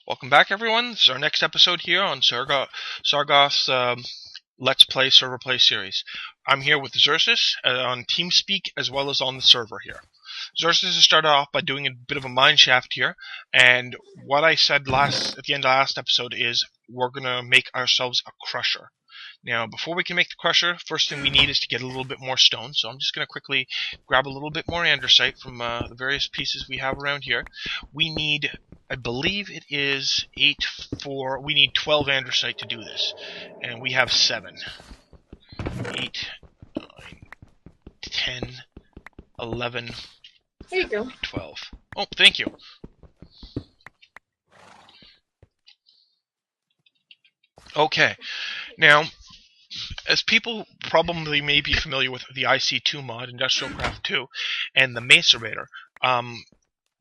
Welcome back, everyone. This is our next episode here on Tsargoth's Let's Play Server Play series. I'm here with Xerxus on TeamSpeak as well as on the server here. Xerxus has started off by doing a bit of a mine shaft here, and what I said at the end of last episode is we're going to make ourselves a crusher. Now, before we can make the crusher, first thing we need is to get a little bit more stone, so I'm just going to quickly grab a little bit more andesite from the various pieces we have around here. We need, I believe it is we need 12 andesite to do this, and we have 7. 8, 9, 10, 11, There you go. 12. Oh, thank you. Okay, now, as people probably may be familiar with the IC2 mod, Industrial Craft 2, and the Macerator,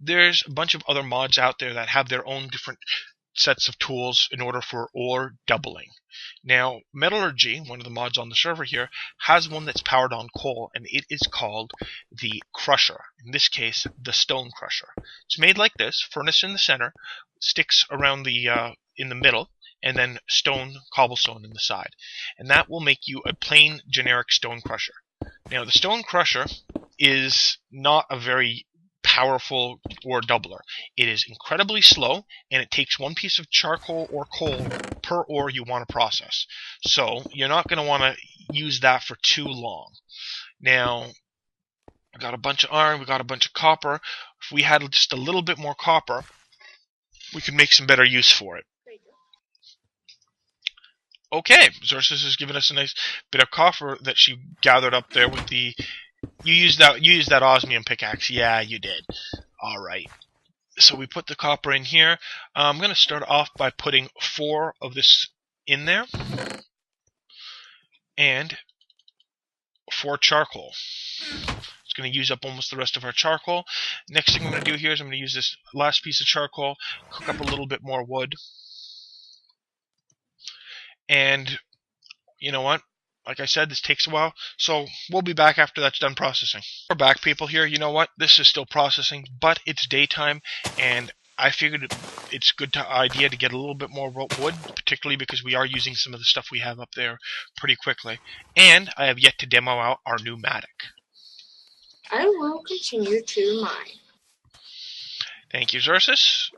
there's a bunch of other mods out there that have their own different sets of tools in order for ore doubling. Now, Metallurgy, one of the mods on the server here, has one that's powered on coal, and it is called the Crusher. In this case, the Stone Crusher. It's made like this: furnace in the center, sticks around the in the middle, and then cobblestone in the side. And that will make you a plain generic stone crusher. Now, the stone crusher is not a very powerful ore doubler. It is incredibly slow, and it takes 1 piece of charcoal or coal per ore you want to process. So you're not going to want to use that for too long. Now, I got a bunch of iron, we got a bunch of copper. If we had just a little bit more copper, we could make some better use for it. Okay, Xerxus has given us a nice bit of copper that she gathered up there with the... You used that osmium pickaxe. Yeah, you did. Alright. So we put the copper in here. I'm going to start off by putting 4 of this in there. And 4 charcoal. It's going to use up almost the rest of our charcoal. Next thing I'm going to do here is I'm going to use this last piece of charcoal, cook up a little bit more wood. And you know what? Like I said, this takes a while, so we'll be back after that's done processing. We're back, people, here. You know what? This is still processing, but it's daytime, and I figured it's a good idea to get a little bit more wood, particularly because we are using some of the stuff we have up there pretty quickly. And I have yet to demo out our new Matic. I will continue to mine. Thank you, Xerxus.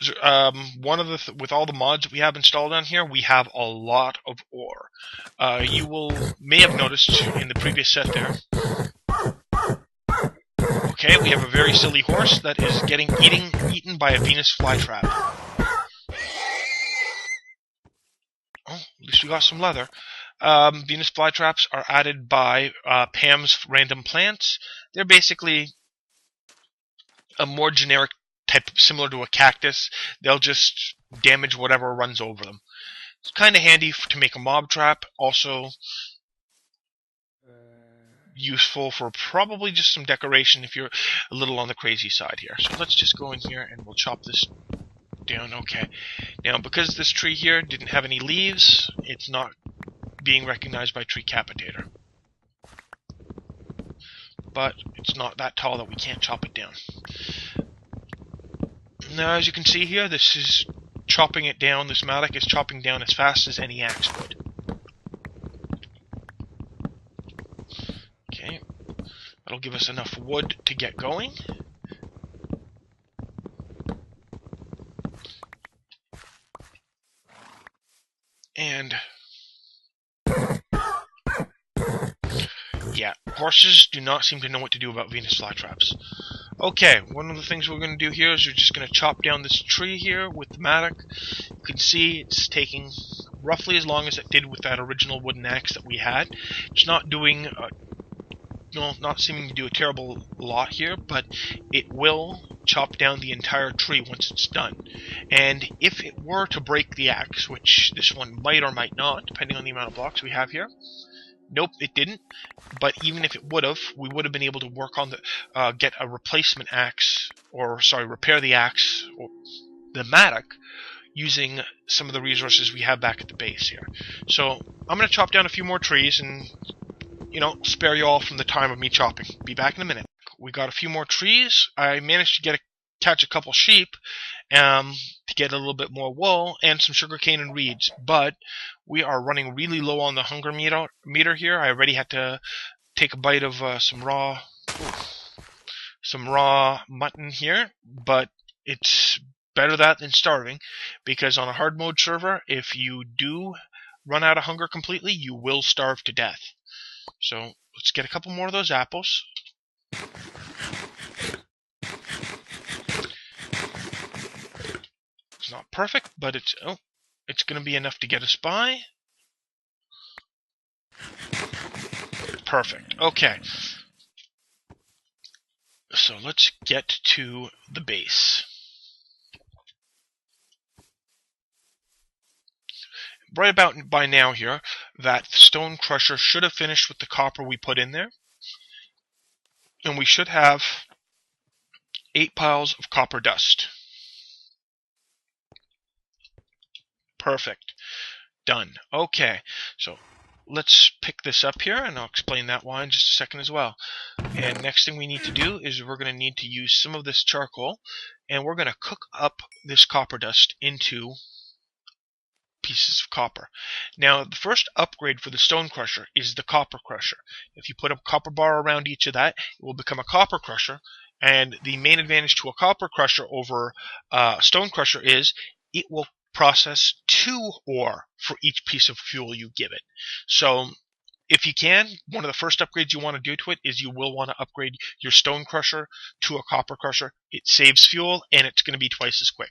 With all the mods we have installed on here, we have a lot of ore. You may have noticed in the previous set there. Okay, we have a very silly horse that is getting eaten by a Venus flytrap. Oh, at least we got some leather. Venus flytraps are added by Pam's Random Plants. They're basically a more generic type, similar to a cactus. They'll just damage whatever runs over them. It's kind of handy to make a mob trap. Also useful for probably just some decoration if you're a little on the crazy side here. So let's just go in here and we'll chop this down. Okay. Now, because this tree here didn't have any leaves, it's not being recognized by Tree Capitator. But it's not that tall that we can't chop it down. Now, as you can see here, this is chopping it down. This Matic is chopping down as fast as any axe would. Okay, that'll give us enough wood to get going. And yeah, horses do not seem to know what to do about Venus flytraps. Okay, one of the things we're going to do here is we're just going to chop down this tree here with the Matic. You can see it's taking roughly as long as it did with that original wooden axe that we had. It's not doing, not seeming to do a terrible lot here, but it will chop down the entire tree once it's done. And if it were to break the axe, which this one might or might not, depending on the amount of blocks we have here. Nope, it didn't. But even if it would have, we would have been able to work on the get a replacement axe, repair the axe or the Matic using some of the resources we have back at the base here. So I'm going to chop down a few more trees and spare you all from the time of me chopping. Be back in a minute. We got a few more trees. I managed to catch a couple sheep to get a little bit more wool and some sugarcane and reeds. But we are running really low on the hunger meter here. I already had to take a bite of some raw mutton here, but it's better that than starving, because on a hard mode server, if you do run out of hunger completely, you will starve to death. So let's get a couple more of those apples. It's not perfect, but it's going to be enough to get us by. Perfect. Okay. So let's get to the base. Right about by now here, that stone crusher should have finished with the copper we put in there. And we should have 8 piles of copper dust. Perfect. Done. Okay, so let's pick this up here, and I'll explain that why in just a second as well. And next thing we need to do is we're going to need to use some of this charcoal, and we're going to cook up this copper dust into pieces of copper. Now, the first upgrade for the stone crusher is the copper crusher. If you put a copper bar around each of that, it will become a copper crusher, and the main advantage to a copper crusher over a stone crusher is it will process 2 ore for each piece of fuel you give it. So if you can, one of the first upgrades you want to do to it is you will want to upgrade your stone crusher to a copper crusher. It saves fuel, and it's going to be twice as quick.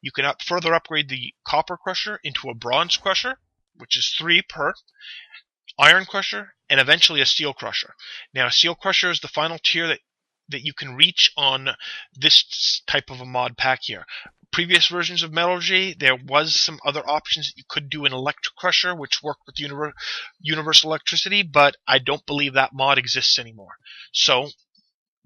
You can further upgrade the copper crusher into a bronze crusher, which is 3 per, iron crusher, and eventually a steel crusher. Now, a steel crusher is the final tier that you can reach on this type of a mod pack here. Previous versions of Metallurgy, there was some other options that you could do an electric crusher, which worked with universal electricity, but I don't believe that mod exists anymore. So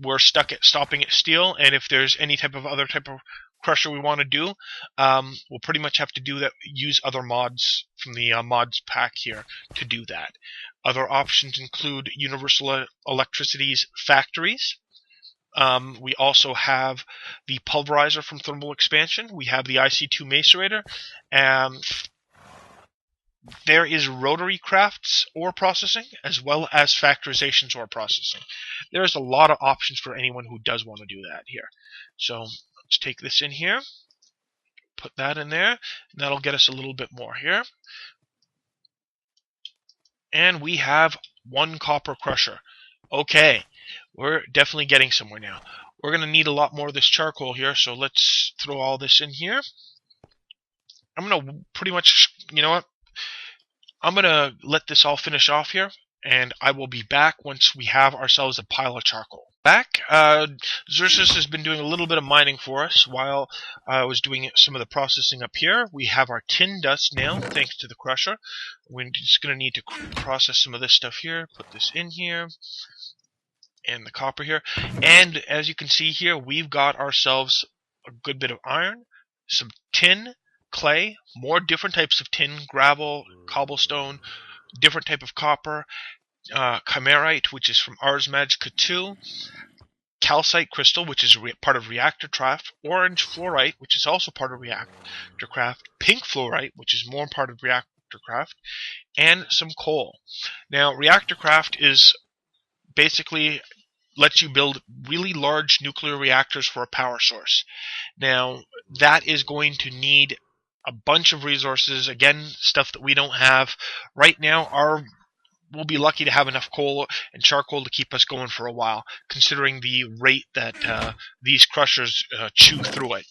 we're stuck at stopping at steel, and if there's any type of other type of crusher we want to do, we'll pretty much have to use other mods from the mods pack here to do that. Other options include Universal Electricity's factories. We also have the pulverizer from thermal expansion. We have the IC2 macerator. There is rotary crafts ore processing, as well as factorizations ore processing. There's a lot of options for anyone who does want to do that here. So let's take this in here, put that in there, and that'll get us a little bit more here. And we have 1 copper crusher. Okay, we're definitely getting somewhere now. We're going to need a lot more of this charcoal here, so let's throw all this in here. I'm going to pretty much, you know what? I'm going to let this all finish off here, and I will be back once we have ourselves a pile of charcoal. Back, Xerxus has been doing a little bit of mining for us while I was doing some of the processing up here. We have our tin dust now, thanks to the crusher. We're just going to need to process some of this stuff here, put this in here, and the copper here. And as you can see here, we've got ourselves a good bit of iron, some tin, clay, more different types of tin, gravel, cobblestone, different type of copper, chimerite, which is from Ars Magica 2, calcite crystal, which is part of reactor craft, orange fluorite, which is also part of reactor craft, pink fluorite, which is more part of reactor craft, and some coal. Now, reactor craft is basically lets you build really large nuclear reactors for a power source. Now, that is going to need a bunch of resources, again, stuff that we don't have. Right now, we'll be lucky to have enough coal and charcoal to keep us going for a while, considering the rate that these crushers chew through it,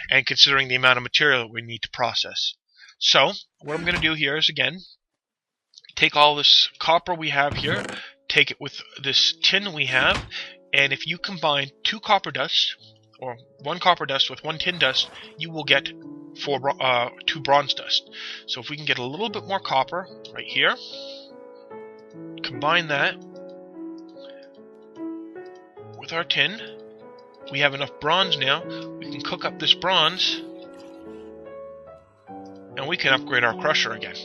and considering the amount of material that we need to process. So, what I'm going to do here is, again, take all this copper we have here, take it with this tin we have, and if you combine 2 copper dust, or 1 copper dust with 1 tin dust, you will get 2 bronze dust. So if we can get a little bit more copper right here, combine that with our tin, we have enough bronze now. We can cook up this bronze, and we can upgrade our crusher again.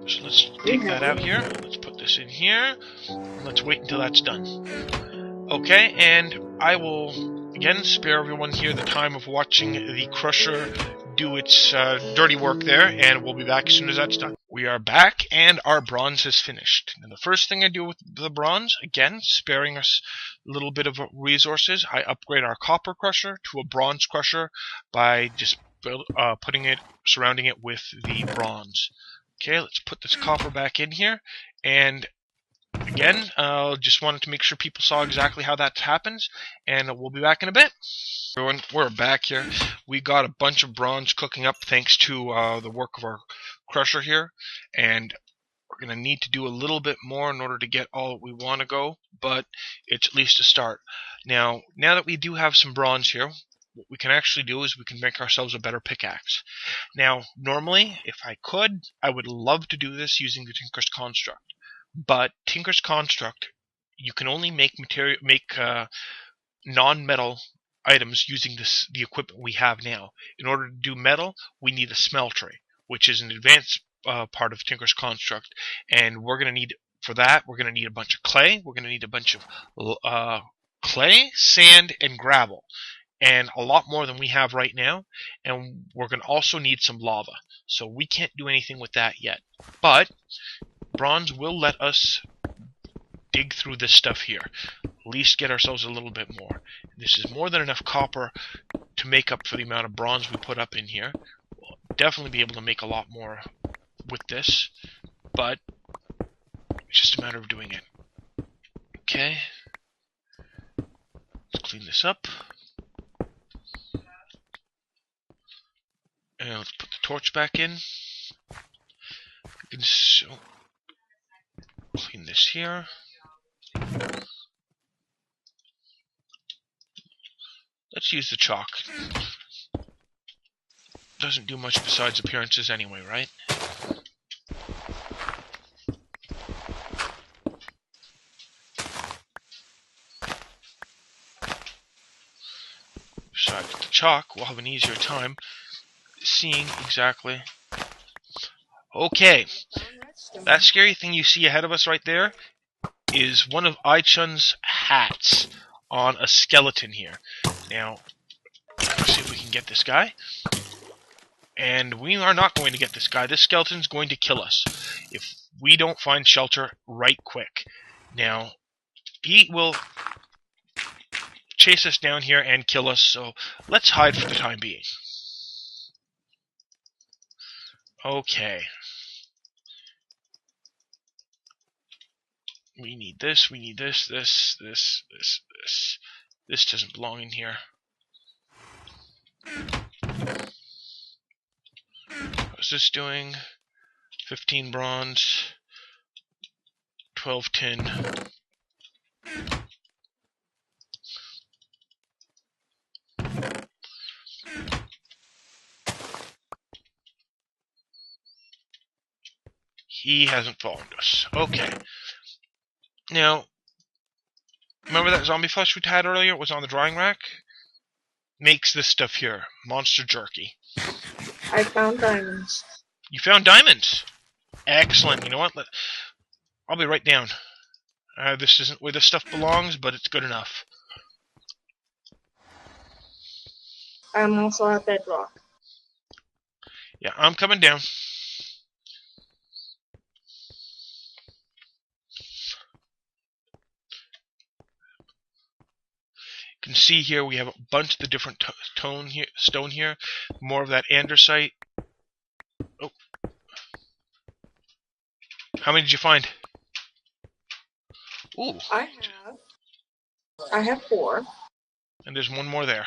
So let's take that out here. Let's put this in here. And let's wait until that's done. Okay, and I will again, spare everyone here the time of watching the crusher do its dirty work there, and we'll be back as soon as that's done. We are back, and our bronze is finished. And the first thing I do with the bronze, again, sparing us a little bit of resources, I upgrade our copper crusher to a bronze crusher by just surrounding it with the bronze. Okay, let's put this copper back in here, and again, just wanted to make sure people saw exactly how that happens, and we'll be back in a bit. Everyone, we're back here. We got a bunch of bronze cooking up thanks to the work of our crusher here, and we're going to need to do a little bit more in order to get all we want to go, but it's at least a start. Now that we do have some bronze here, what we can actually do is we can make ourselves a better pickaxe. Now, normally, if I could, I would love to do this using the Tinker's Construct. But Tinker's Construct, you can only make non-metal items using the equipment we have now. In order to do metal, we need a smeltery, which is an advanced part of Tinker's Construct. And we're going to need, for that, we're going to need a bunch of clay. We're going to need a bunch of clay, sand, and gravel. And a lot more than we have right now. And we're going to also need some lava. So we can't do anything with that yet. But bronze will let us dig through this stuff here. At least get ourselves a little bit more. This is more than enough copper to make up for the amount of bronze we put up in here. We'll definitely be able to make a lot more with this, but it's just a matter of doing it. Okay. Let's clean this up. And let's put the torch back in. We can clean this here. Let's use the chalk. Doesn't do much besides appearances anyway, right? Besides the chalk, we'll have an easier time seeing exactly. Okay, that scary thing you see ahead of us right there is one of Ai-Chun's hats on a skeleton here. Now, let's see if we can get this guy. And we are not going to get this guy. This skeleton's going to kill us if we don't find shelter right quick. Now, he will chase us down here and kill us, so let's hide for the time being. Okay. We need this, this. This doesn't belong in here. What's this doing? 15 bronze, 12 tin. He hasn't followed us. Okay. Now, remember that zombie flesh we had earlier? It was on the drying rack? Makes this stuff here. Monster jerky. I found diamonds. You found diamonds? Excellent. You know what? I'll be right down. This isn't where this stuff belongs, but it's good enough. I'm also at bedrock. Yeah, I'm coming down. You can see here we have a bunch of the different stone here. More of that andesite. Oh. How many did you find? Ooh. I have 4. And there's one more there.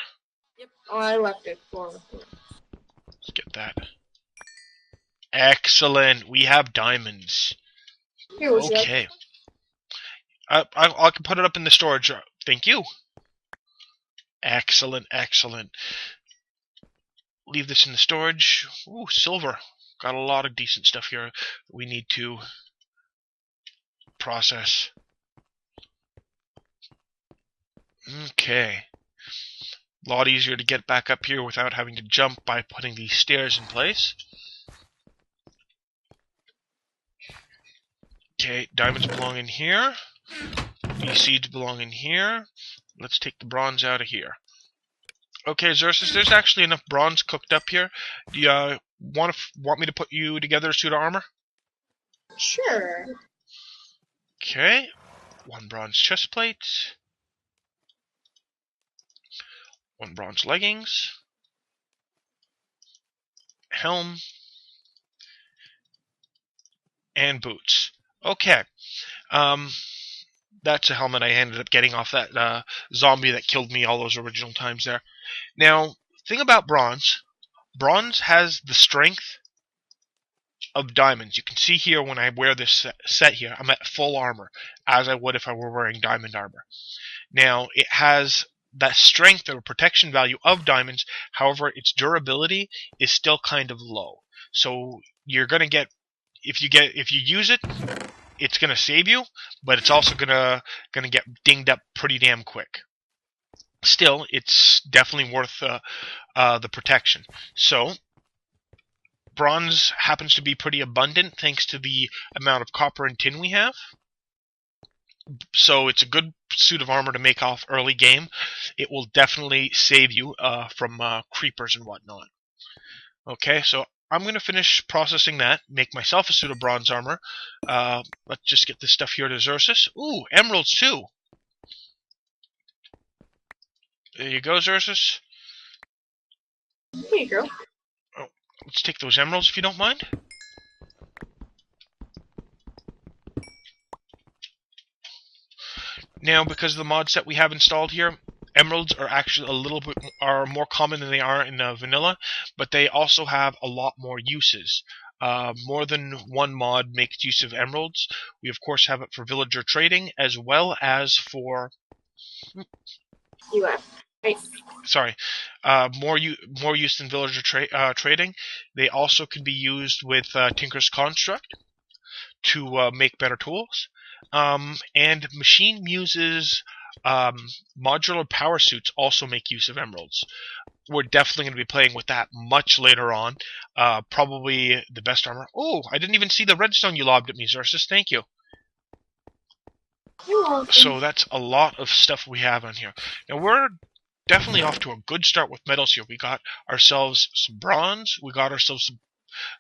Yep. Oh, I left it 4. Let's get that. Excellent. We have diamonds. Here was okay. I can put it up in the storage. Thank you. Excellent, excellent. Leave this in the storage. Ooh, silver. Got a lot of decent stuff here we need to process. Okay. A lot easier to get back up here without having to jump by putting these stairs in place. Okay, diamonds belong in here. These seeds belong in here. Let's take the bronze out of here. Okay, Xerxus, there's actually enough bronze cooked up here. Do you want me to put you together a suit of armor? Sure. Okay, 1 bronze chest plate, 1 bronze leggings, helm, and boots. Okay, um, that's a helmet I ended up getting off that zombie that killed me all those original times there. Now, thing about bronze has the strength of diamonds. You can see here when I wear this set here, I'm at full armor, as I would if I were wearing diamond armor. Now, it has that strength or protection value of diamonds, however, its durability is still kind of low. So you're gonna get if you use it, it's gonna save you, but it's also gonna get dinged up pretty damn quick. Still, it's definitely worth the protection. So bronze happens to be pretty abundant thanks to the amount of copper and tin we have. So it's a good suit of armor to make off early game. It will definitely save you from creepers and whatnot. Okay, so I'm going to finish processing that, make myself a suit of bronze armor. Let's just get this stuff here to Xerxus. Ooh, emeralds too. There you go, Xerxus. Here you go. Oh, let's take those emeralds if you don't mind. Now, because of the mod set we have installed here, emeralds are actually a little bit more common than they are in vanilla, but they also have a lot more uses. More than one mod makes use of emeralds. We of course have it for villager trading as well as for sorry, more use than villager trading. They also can be used with Tinker's Construct to make better tools. And Machine Muse's modular power suits also make use of emeralds. We're definitely going to be playing with that much later on. Probably the best armor. Oh, I didn't even see the redstone you lobbed at me, Xerxus. Thank you. You're welcome. So that's a lot of stuff we have on here. Now we're definitely off to a good start with metals here. We got ourselves some bronze. We got ourselves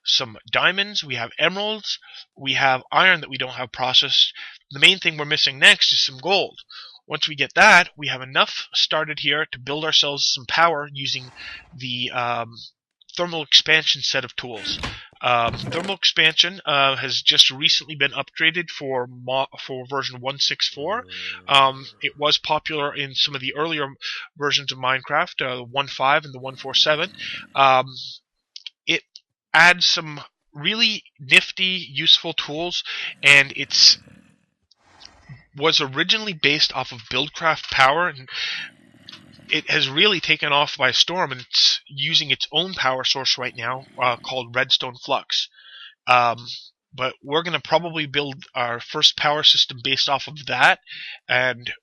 some diamonds, we have emeralds, we have iron that we don't have processed. The main thing we're missing next is some gold. Once we get that, we have enough started here to build ourselves some power using the thermal expansion set of tools. Thermal expansion has just recently been upgraded for version 1.6.4. It was popular in some of the earlier versions of Minecraft, the 1.5 and the 1.4.7. It adds some really nifty, useful tools, and it's was originally based off of Buildcraft Power, and it has really taken off by storm, and it's using its own power source right now called Redstone Flux. But we're going to probably build our first power system based off of that, and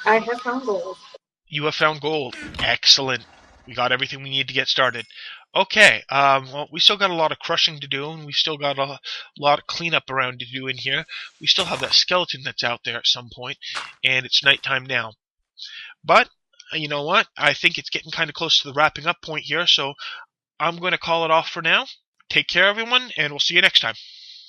I have found gold. You have found gold. Excellent. We got everything we need to get started. Okay, well, we still got a lot of crushing to do, and we still got a lot of cleanup around to do in here. We still have that skeleton that's out there at some point, and it's nighttime now. But, you know what? I think it's getting kind of close to the wrapping up point here, so I'm going to call it off for now. Take care, everyone, and we'll see you next time.